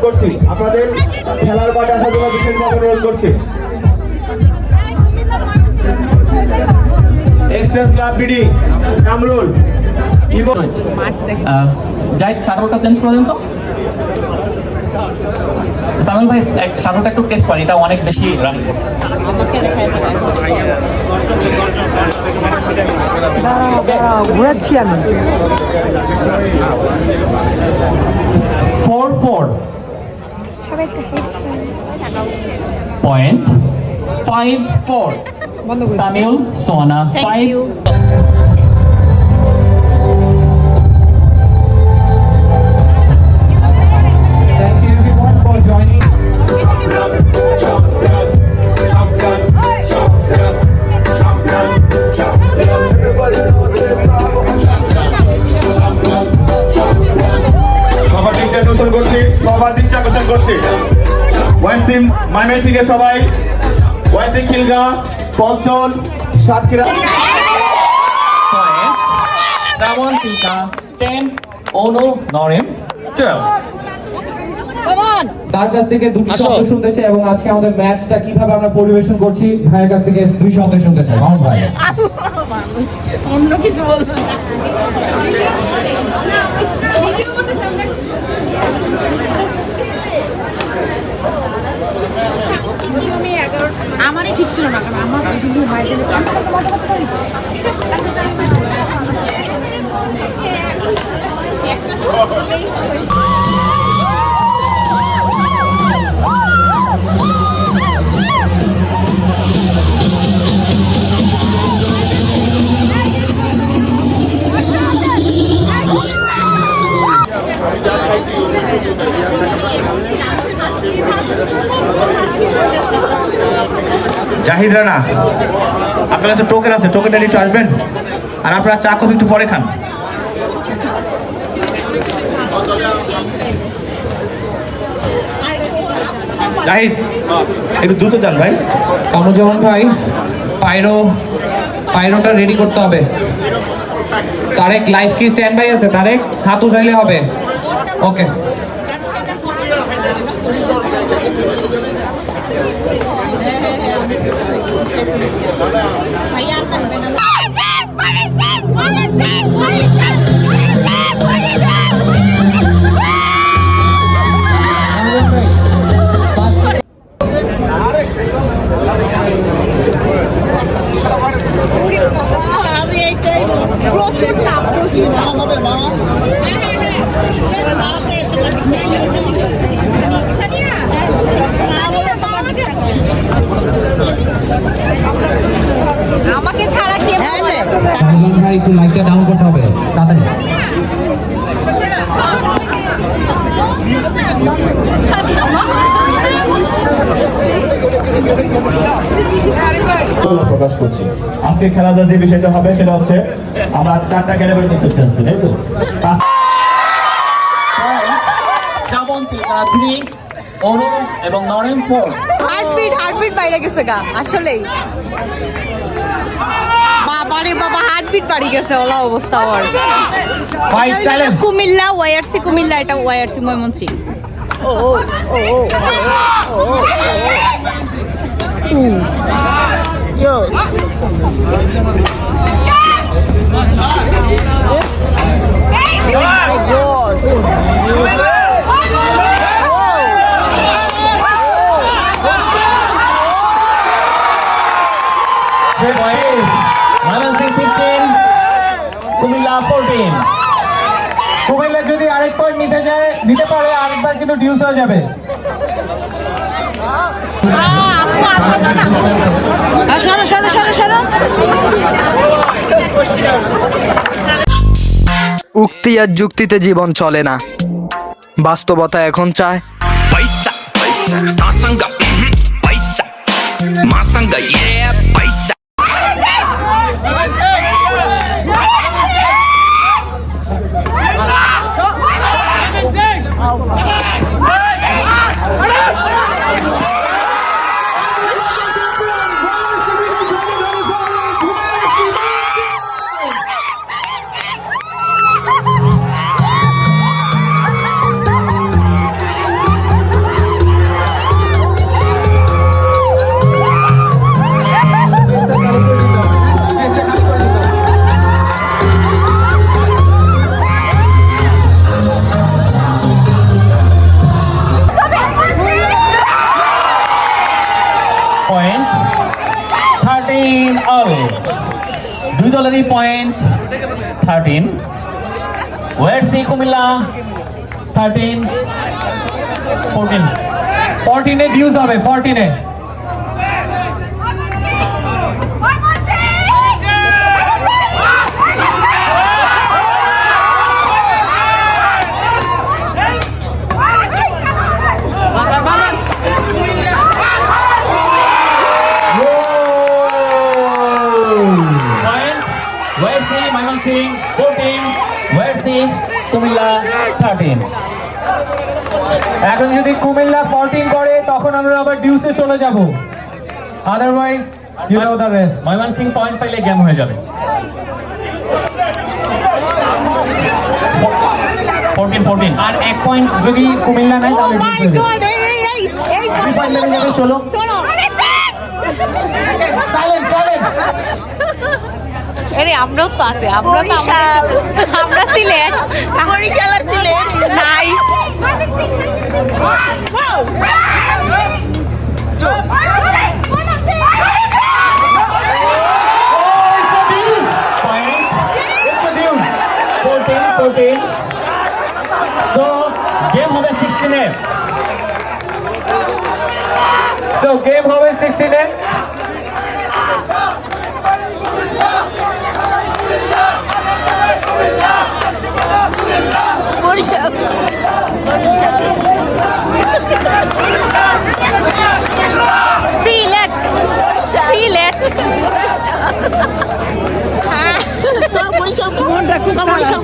করছি, আপনাদের খেলার মাঠে আসার জন্য বিশেষভাবে অনুরোধ করছি। এক্সচেঞ্জ ক্লাব বিডি কামরুল যাই শাটলটা চেঞ্জ করে দেন তো। সামিল ভাই শাটলটা একটু টেস্ট করেন, এটা অনেক বেশি রানিং করছে। ঘুরাচ্ছি আমি। 4.54 সামিউল সোনা 5 ওয়াসিম ময়মনসিংহের সবাই, ওয়াসিম খিলগা, পঞ্চল, সাতক্ষীরা। শ্রাবন্তিকা 10, অনু নরেন 12। তার কাছ থেকে দুটি শব্দ শুনতে চাই এবং আজকে আমাদের ম্যাচটা কিভাবে আমরা পরিবেশন করছি ভাইয়ের কাছ থেকে দুই শব্দ শুনতে চাই। মামুন ভাই। অন্য কিছু বলবো না। আমারই ঠিক ছিল না, কারণ আমার শুধু জাহিদ রানা, আপনার কাছে টোকেন আছে, টোকেনটা একটু আসবেন, আর আপনারা চা কফি একটু পরে খান। জাহিদ একটু দ্রুত যান ভাই। কামরুজ্জামান ভাই, পাইরোটা রেডি করতে হবে। তারেক লাইফ কি স্ট্যান্ড বাই আছে? তারেক হাত উঠাইলে হবে। ওকে। আমাকে ছাড়া কি ভাই একটু লাইটটা ডাউন করতে হবে তাড়াতাড়ি। প্রকাশ করছি আজকে খেলাধুলার যে বিষয়টা হবে সেটা হচ্ছে আমরা 4টা ক্যাটাগরি করতে চাচ্ছি, তাই তো? শ্রাবন্তিকা 3, অনু এবং নরেন 4। হার্টবিট বাইরে গেছে গা আসলেই। বাবারে বাবা, হার্টবিট বাড়ি গেছে, ওলা অবস্থা ওর। কুমিল্লা ওয়াইআরসি, কুমিল্লা, এটা ওয়াইআরসি ময়মনসিংহ। ময়মনসিংহ 15, কুমিল্লা 14। কুমিল্লা যদি আরেক পয়েন্ট নিতে পারে আরেকবার কিন্তু ডিউস হয়ে যাবে। উক্তি আর যুক্তিতে জীবন চলে না, বাস্তবতা এখন চায় পয়সা পয়সা মাসাঙ্গা পয়সা মাসাঙ্গা পয়সা। অল। দুই দলেরই পয়েন্ট 13। ওয়ারসি কুমিল্লা 13, 14। 14 এ ডিউস হবে 14 এ। পয়েন্ট ওয়ারসি ময়মনসিং 14, ওয়ারসি কুমিল্লা 13। এখন যদি কুমিল্লা 14 করে তখন আমরা আবার ডিউসে চলে যাব, otherwise you know the rest. ময়মনসিং পয়েন্ট পাইলে গেম হয়ে যাবে। 14। আর 1 পয়েন্ট যদি কুমিল্লা নেয় ও তাহলে মাই ডিউস হয়ে যাবে। গড এই 2 পয়েন্ট লেগে যাবে 16। শোনো সাইলেন্ট সাইলেন্ট। আরে আমরাও তো আছে, আমরা তো আমরা সিলেট, বরিশাল আর সিলেট নাই। Point. It's a due. 14. So game হবে 16 এ। সো গেম হবে 16 এ। বরিশাল সিলেট সিলেট বরিশাল বরিশাল